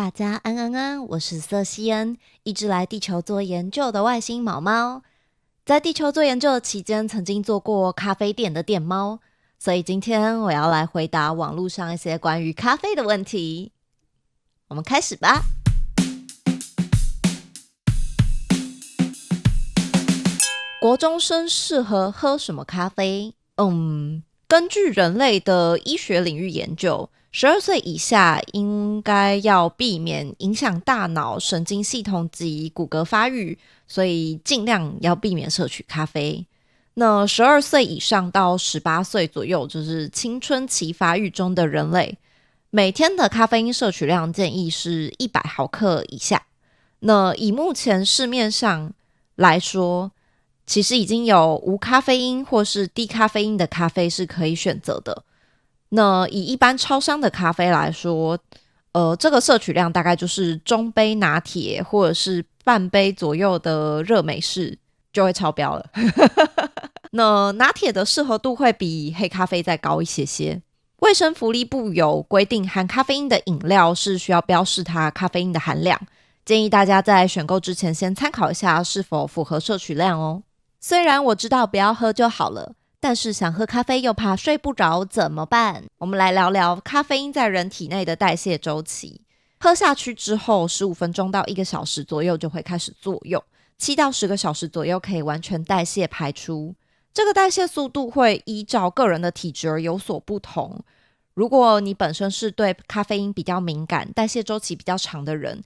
大家安安安，我是瑟西恩，一只来地球做研究的外星毛猫。在地球做研究的期间，曾经做过咖啡店的店猫，所以今天我要来回答网络上一些关于咖啡的问题。我们开始吧。国中生适合喝什么咖啡？根据人类的医学领域研究，12岁以下应该要避免影响大脑、神经系统及骨骼发育，所以尽量要避免摄取咖啡。那12岁以上到18岁左右，就是青春期发育中的人类，每天的咖啡因摄取量建议是100毫克以下。那以目前市面上来说，其实已经有无咖啡因或是低咖啡因的咖啡是可以选择的。那以一般超商的咖啡来说，这个摄取量大概就是中杯拿铁或者是半杯左右的热美式就会超标了。那拿铁的适合度会比黑咖啡再高一些些。卫生福利部有规定，含咖啡因的饮料是需要标示它咖啡因的含量，建议大家在选购之前先参考一下是否符合摄取量哦。虽然我知道不要喝就好了，但是想喝咖啡又怕睡不着怎么办？我们来聊聊咖啡因在人体内的代谢周期。喝下去之后15分钟到1个小时左右就会开始作用，7到10个小时左右可以完全代谢排出。这个代谢速度会依照个人的体质而有所不同。如果你本身是对咖啡因比较敏感、代谢周期比较长的人，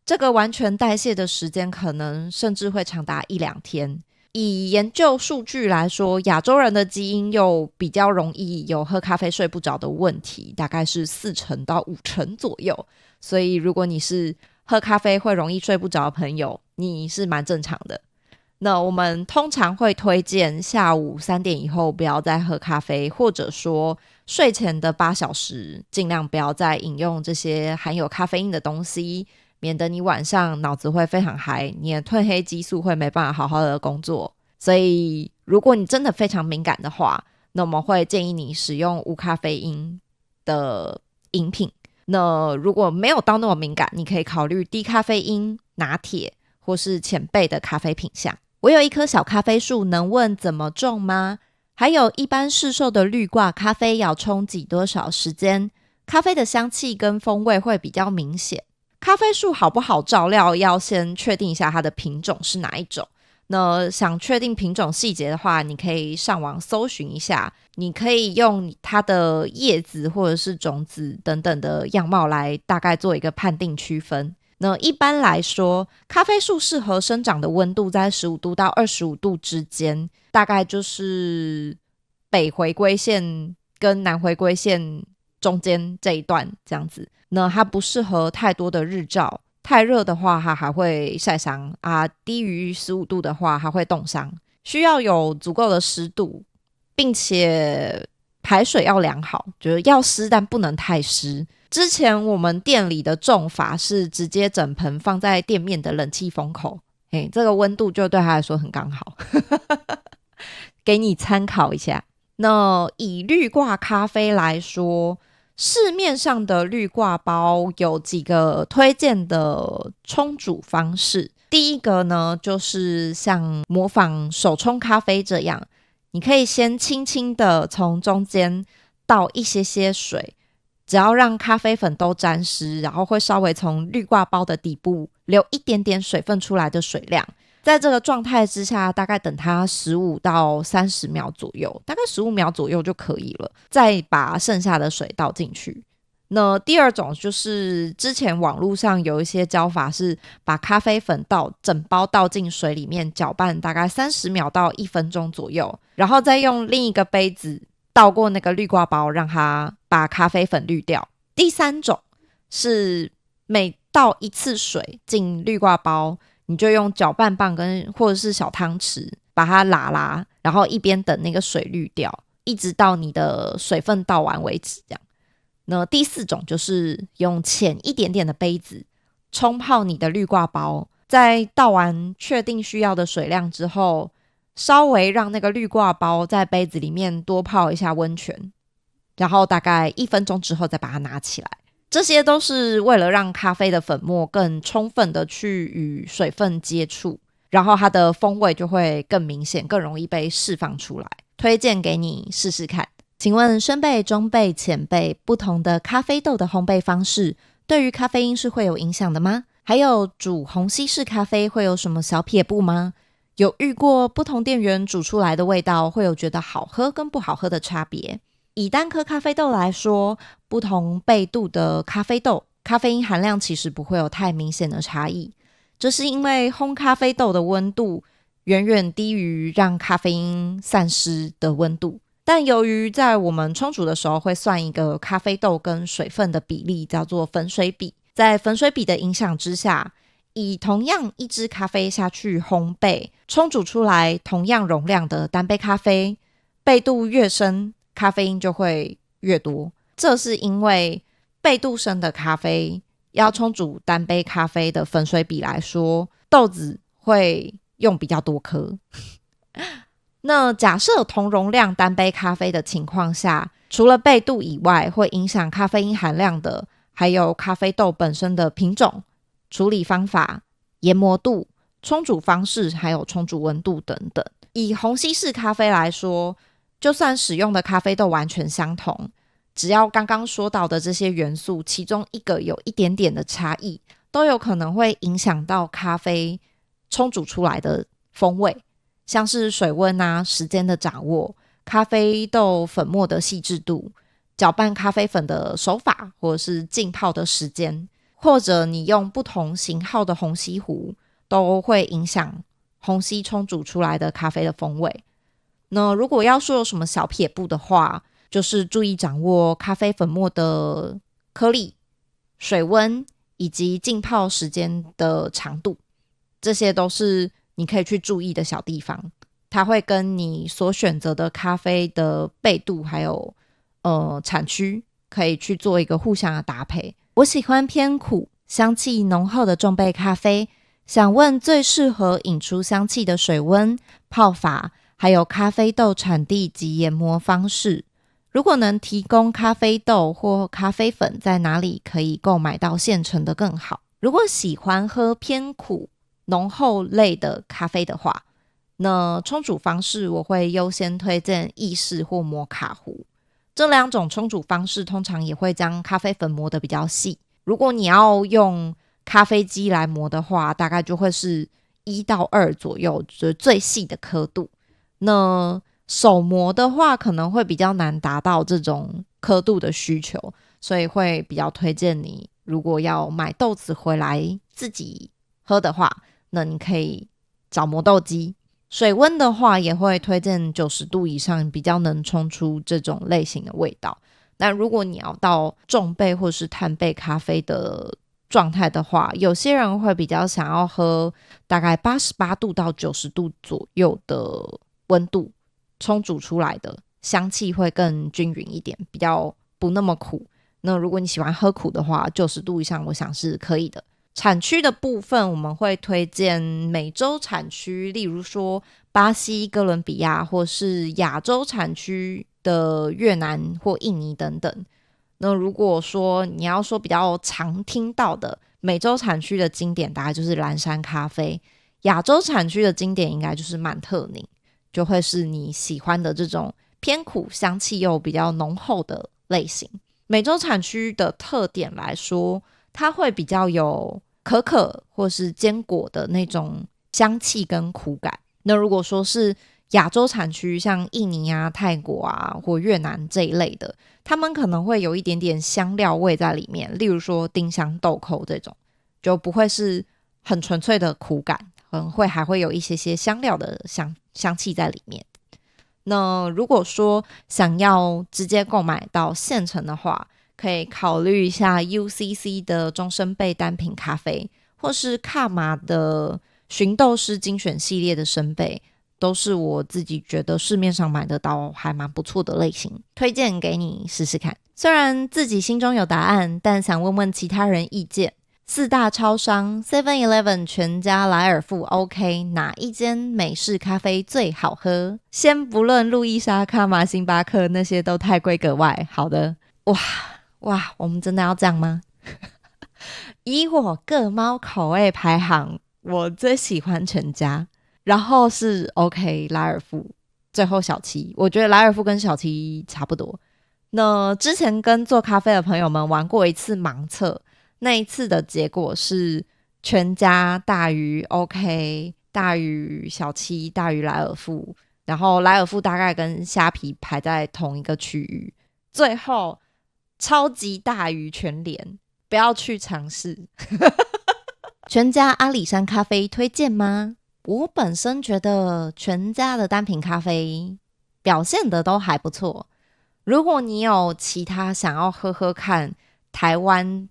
这个完全代谢的时间可能甚至会长达1-2天。以研究数据来说，亚洲人的基因又比较容易有喝咖啡睡不着的问题，大概是4%到5%左右。所以如果你是喝咖啡会容易睡不着的朋友，你是蛮正常的。那我们通常会推荐下午3点以后不要再喝咖啡，或者说睡前的8小时尽量不要再饮用这些含有咖啡因的东西，免得你晚上脑子会非常嗨，你的褪黑激素会没办法好好的工作。所以如果你真的非常敏感的话，那我们会建议你使用无咖啡因的饮品。那如果没有到那么敏感，你可以考虑低咖啡因拿铁或是浅焙的咖啡品项。我有一棵小咖啡树，能问怎么种吗？还有一般市售的绿挂咖啡要冲挤多少时间？咖啡的香气跟风味会比较明显。咖啡树好不好照料，要先确定一下它的品种是哪一种。那想确定品种细节的话，你可以上网搜寻一下，你可以用它的叶子或者是种子等等的样貌来大概做一个判定区分。那一般来说，咖啡树适合生长的温度在15度到25度之间，大概就是北回归线跟南回归线中间这一段这样子。那它不适合太多的日照，太热的话它还会晒伤啊，低于15度的话它会冻伤。需要有足够的湿度，并且排水要良好，就是要湿但不能太湿。之前我们店里的种法是直接整盆放在店面的冷气风口，这个温度就对他来说很刚好。给你参考一下。那以绿挂咖啡来说，市面上的绿挂包有几个推荐的冲煮方式。第一个呢，就是像模仿手冲咖啡这样，你可以先轻轻的从中间倒一些些水，只要让咖啡粉都沾湿，然后会稍微从绿挂包的底部流一点点水分出来的水量。在这个状态之下，大概等它15到30秒左右，大概15秒左右就可以了，再把剩下的水倒进去。那第二种就是之前网络上有一些教法是把咖啡粉整包倒进水里面搅拌大概30秒到1分钟左右，然后再用另一个杯子倒过那个滤挂包，让它把咖啡粉滤掉。第三种是每倒一次水进滤挂包，你就用搅拌棒或者是小汤匙把它拉，然后一边等那个水滤掉，一直到你的水分倒完为止这样。那第四种就是用浅一点点的杯子冲泡你的滤挂包，在倒完确定需要的水量之后，稍微让那个滤挂包在杯子里面多泡一下温泉，然后大概1分钟之后再把它拿起来。这些都是为了让咖啡的粉末更充分的去与水分接触，然后它的风味就会更明显，更容易被释放出来。推荐给你试试看。请问深焙、中焙、浅焙不同的咖啡豆的烘焙方式对于咖啡因是会有影响的吗？还有煮虹吸式咖啡会有什么小撇步吗？有遇过不同店员煮出来的味道会有觉得好喝跟不好喝的差别？以单颗咖啡豆来说，不同焙度的咖啡豆咖啡因含量其实不会有太明显的差异，这是因为烘咖啡豆的温度远远低于让咖啡因散失的温度，但由于在我们冲煮的时候会算一个咖啡豆跟水分的比例，叫做粉水比，在粉水比的影响之下，以同样一支咖啡下去烘焙，冲煮出来同样容量的单杯咖啡，焙度越深，咖啡因就会越多。这是因为焙度深的咖啡要冲煮单杯咖啡的粉水比来说，豆子会用比较多颗。那假设同容量单杯咖啡的情况下，除了焙度以外，会影响咖啡因含量的还有咖啡豆本身的品种、处理方法、研磨度、冲煮方式还有冲煮温度等等。以虹吸式咖啡来说，就算使用的咖啡豆完全相同，只要刚刚说到的这些元素其中一个有一点点的差异，都有可能会影响到咖啡冲煮出来的风味，像是水温啊、时间的掌握、咖啡豆粉末的细致度、搅拌咖啡粉的手法，或者是浸泡的时间，或者你用不同型号的虹吸壶，都会影响虹吸冲煮出来的咖啡的风味。那如果要说有什么小撇步的话，就是注意掌握咖啡粉末的颗粒、水温以及浸泡时间的长度，这些都是你可以去注意的小地方。它会跟你所选择的咖啡的焙度还有产区可以去做一个互相的搭配。我喜欢偏苦、香气浓厚的重焙咖啡，想问最适合引出香气的水温、泡法还有咖啡豆产地及研磨方式。如果能提供咖啡豆或咖啡粉，在哪里可以购买到现成的更好？如果喜欢喝偏苦、浓厚类的咖啡的话，那冲煮方式我会优先推荐意式或摩卡壶。这两种冲煮方式通常也会将咖啡粉磨得比较细。如果你要用咖啡机来磨的话，大概就会是1到2左右，就是最细的刻度。那手磨的话可能会比较难达到这种刻度的需求，所以会比较推荐你，如果要买豆子回来自己喝的话，那你可以找磨豆机。水温的话也会推荐90度以上，比较能冲出这种类型的味道。但如果你要到重焙或是碳焙咖啡的状态的话，有些人会比较想要喝大概88度到90度左右的温度冲煮出来的，香气会更均匀一点，比较不那么苦。那如果你喜欢喝苦的话，90度以上我想是可以的。产区的部分我们会推荐美洲产区，例如说巴西、哥伦比亚，或是亚洲产区的越南或印尼等等。那如果说你要说比较常听到的美洲产区的经典，大概就是蓝山咖啡；亚洲产区的经典应该就是曼特宁，就会是你喜欢的这种偏苦、香气又比较浓厚的类型。美洲产区的特点来说，它会比较有可可或是坚果的那种香气跟苦感。那如果说是亚洲产区，像印尼啊、泰国啊或越南这一类的，他们可能会有一点点香料味在里面，例如说丁香豆蔻这种，就不会是很纯粹的苦感，还会有一些些香料的香气在里面。那如果说想要直接购买到现成的话，可以考虑一下 UCC 的终身焙单品咖啡，或是卡玛的寻豆师精选系列的生焙，都是我自己觉得市面上买得到还蛮不错的类型，推荐给你试试看。虽然自己心中有答案，但想问问其他人意见。4大超商 7-Eleven、全家、莱尔富 OK， 哪一间美式咖啡最好喝？先不论路易莎、卡玛、星巴克那些都太规格外。好的，哇，哇，我们真的要这样吗？以我各猫口味排行，我最喜欢全家，然后是 OK 莱尔富，最后小七。我觉得莱尔富跟小七差不多。那之前跟做咖啡的朋友们玩过一次盲测，那一次的结果是全家大于 OK， 大于小七，大于莱尔富，然后莱尔富大概跟虾皮排在同一个区域，最后超级大于全联，不要去尝试。全家阿里山咖啡推荐吗？我本身觉得全家的单品咖啡表现的都还不错。如果你有其他想要喝喝看台湾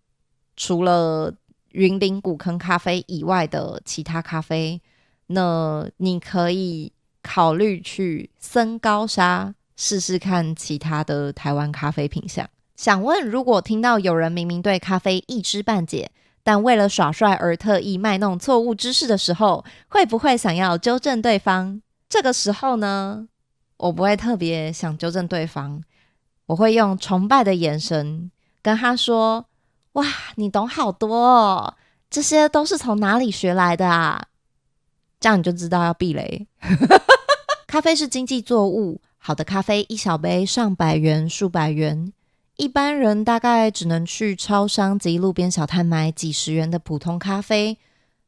除了云林古坑咖啡以外的其他咖啡，那你可以考虑去森高沙试试看其他的台湾咖啡品项。想问，如果听到有人明明对咖啡一知半解，但为了耍帅而特意卖弄错误知识的时候，会不会想要纠正对方？这个时候呢，我不会特别想纠正对方，我会用崇拜的眼神跟他说：哇，你懂好多哦，这些都是从哪里学来的啊？这样你就知道要避雷。咖啡是经济作物，好的咖啡一小杯上百元、数百元，一般人大概只能去超商及路边小摊买几十元的普通咖啡。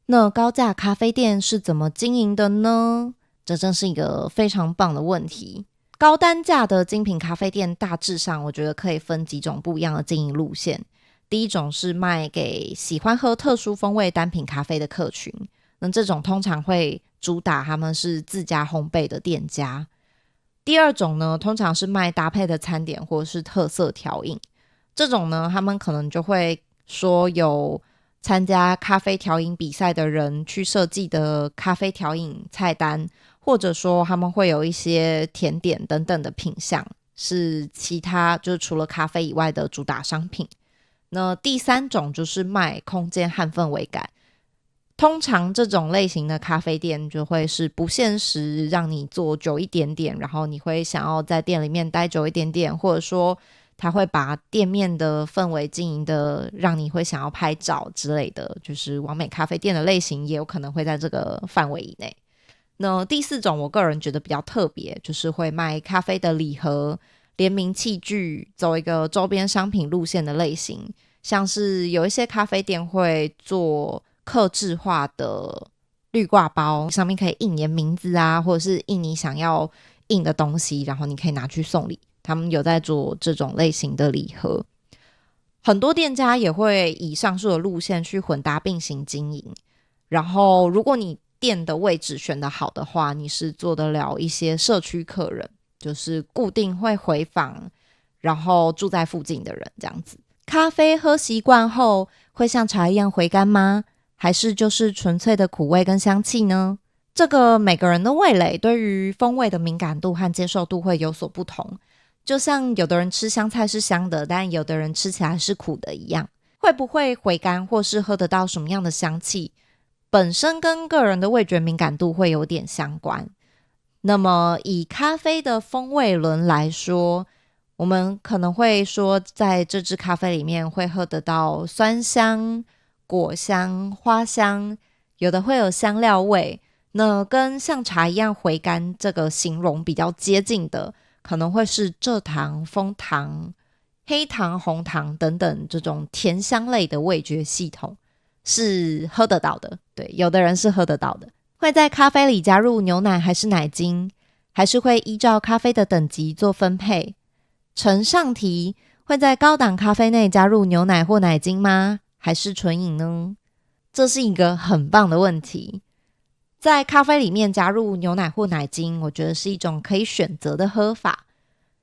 那高价咖啡店是怎么经营的呢？这真是一个非常棒的问题。高单价的精品咖啡店大致上我觉得可以分几种不一样的经营路线。第一种是卖给喜欢喝特殊风味单品咖啡的客群，那这种通常会主打他们是自家烘焙的店家。第二种呢，通常是卖搭配的餐点或者是特色调饮，这种呢他们可能就会说有参加咖啡调饮比赛的人去设计的咖啡调饮菜单，或者说他们会有一些甜点等等的品项是其他就是除了咖啡以外的主打商品。那第三种就是卖空间和氛围感，通常这种类型的咖啡店就会是不限时让你坐久一点点，然后你会想要在店里面待久一点点，或者说他会把店面的氛围经营的让你会想要拍照之类的，就是完美咖啡店的类型也有可能会在这个范围以内。那第四种我个人觉得比较特别，就是会卖咖啡的礼盒、联名器具，走一个周边商品路线的类型，像是有一些咖啡店会做客制化的绿挂包，上面可以印你的名字啊，或者是印你想要印的东西，然后你可以拿去送礼，他们有在做这种类型的礼盒。很多店家也会以上述的路线去混搭并行经营，然后如果你店的位置选得好的话，你是做得了一些社区客人，就是固定会回访然后住在附近的人这样子。咖啡喝习惯后会像茶一样回甘吗？还是就是纯粹的苦味跟香气呢？这个每个人的味蕾对于风味的敏感度和接受度会有所不同，就像有的人吃香菜是香的，但有的人吃起来是苦的一样。会不会回甘或是喝得到什么样的香气，本身跟个人的味觉敏感度会有点相关。那么以咖啡的风味轮来说，我们可能会说在这支咖啡里面会喝得到酸香、果香、花香，有的会有香料味。那跟像茶一样回甘这个形容比较接近的，可能会是蔗糖、枫糖、黑糖、红糖等等这种甜香类的味觉系统是喝得到的。对，有的人是喝得到的。会在咖啡里加入牛奶还是奶精，还是会依照咖啡的等级做分配？呈上题，会在高档咖啡内加入牛奶或奶精吗？还是纯饮呢？这是一个很棒的问题。在咖啡里面加入牛奶或奶精，我觉得是一种可以选择的喝法，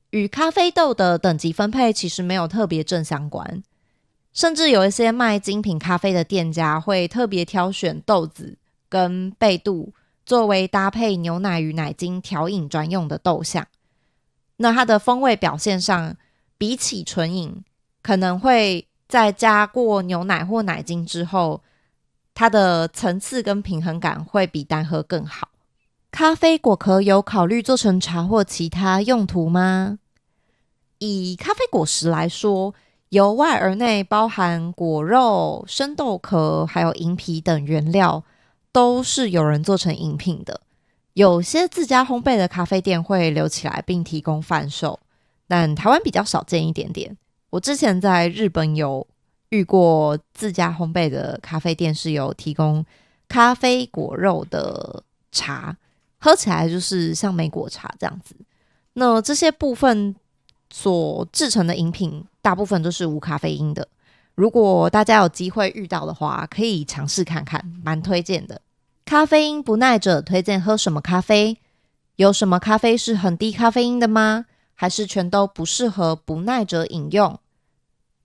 与咖啡豆的等级分配其实没有特别正相关。甚至有一些卖精品咖啡的店家会特别挑选豆子跟焙度作为搭配牛奶与奶精调饮专用的豆项，那它的风味表现上比起纯饮可能会在加过牛奶或奶精之后，它的层次跟平衡感会比单喝更好。咖啡果壳有考虑做成茶或其他用途吗？以咖啡果实来说，由外而内包含果肉、生豆壳还有银皮等原料，都是有人做成饮品的。有些自家烘焙的咖啡店会留起来并提供贩售，但台湾比较少见一点点。我之前在日本有遇过自家烘焙的咖啡店，是有提供咖啡果肉的茶，喝起来就是像莓果茶这样子。那这些部分所制成的饮品大部分都是无咖啡因的，如果大家有机会遇到的话，可以尝试看看，蛮推荐的。咖啡因不耐者推荐喝什么咖啡？有什么咖啡是很低咖啡因的吗？还是全都不适合不耐者饮用？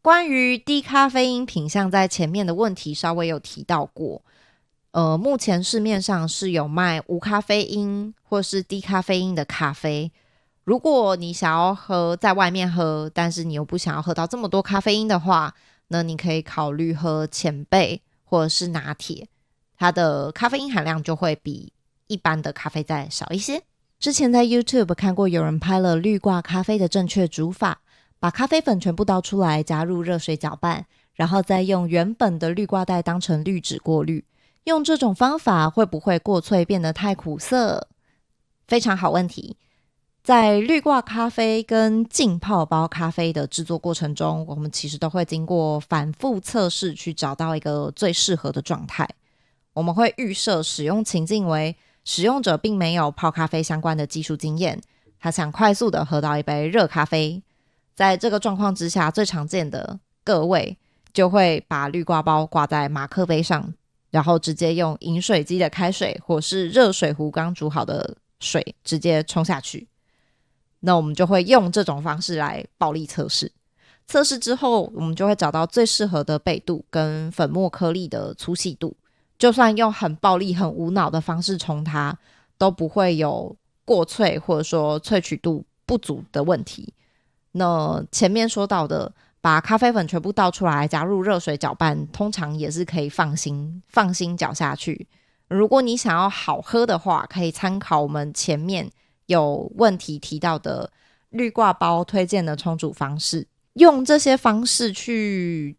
关于低咖啡因品项，在前面的问题稍微有提到过。目前市面上是有卖无咖啡因或是低咖啡因的咖啡。如果你想要喝在外面喝，但是你又不想要喝到这么多咖啡因的话，那你可以考虑喝浅焙或者是拿铁，它的咖啡因含量就会比一般的咖啡再少一些。之前在 YouTube 看过有人拍了滤挂咖啡的正确煮法，把咖啡粉全部倒出来，加入热水搅拌，然后再用原本的滤挂袋当成滤纸过滤。用这种方法会不会过萃变得太苦涩？非常好问题。在滤挂咖啡跟浸泡包咖啡的制作过程中，我们其实都会经过反复测试去找到一个最适合的状态。我们会预设使用情境为使用者并没有泡咖啡相关的技术经验，他想快速的喝到一杯热咖啡。在这个状况之下，最常见的各位就会把滤挂包挂在马克杯上，然后直接用饮水机的开水或是热水壶刚煮好的水直接冲下去。那我们就会用这种方式来暴力测试。测试之后，我们就会找到最适合的焙度跟粉末颗粒的粗细度。就算用很暴力、很无脑的方式冲它，都不会有过萃或者说萃取度不足的问题。那前面说到的，把咖啡粉全部倒出来，加入热水搅拌，通常也是可以放心搅下去。如果你想要好喝的话，可以参考我们前面有问题提到的滤挂包推荐的冲煮方式。用这些方式去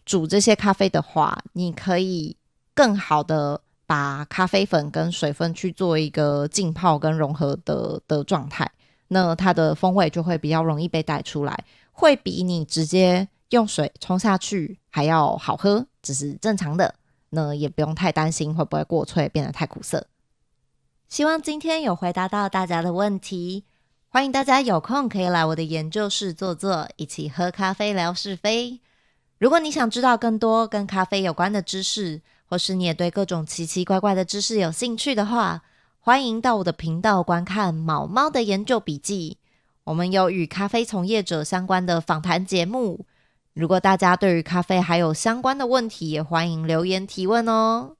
煮这些咖啡的话，你可以更好的把咖啡粉跟水分去做一个浸泡跟融合的状态，那它的风味就会比较容易被带出来，会比你直接用水冲下去还要好喝，只是正常的，那也不用太担心会不会过萃变得太苦涩。希望今天有回答到大家的问题，欢迎大家有空可以来我的研究室坐坐，一起喝咖啡聊是非。如果你想知道更多跟咖啡有关的知识，或是你也对各种奇奇怪怪的知识有兴趣的话，欢迎到我的频道观看毛猫的研究笔记。我们有与咖啡从业者相关的访谈节目。如果大家对于咖啡还有相关的问题，也欢迎留言提问哦。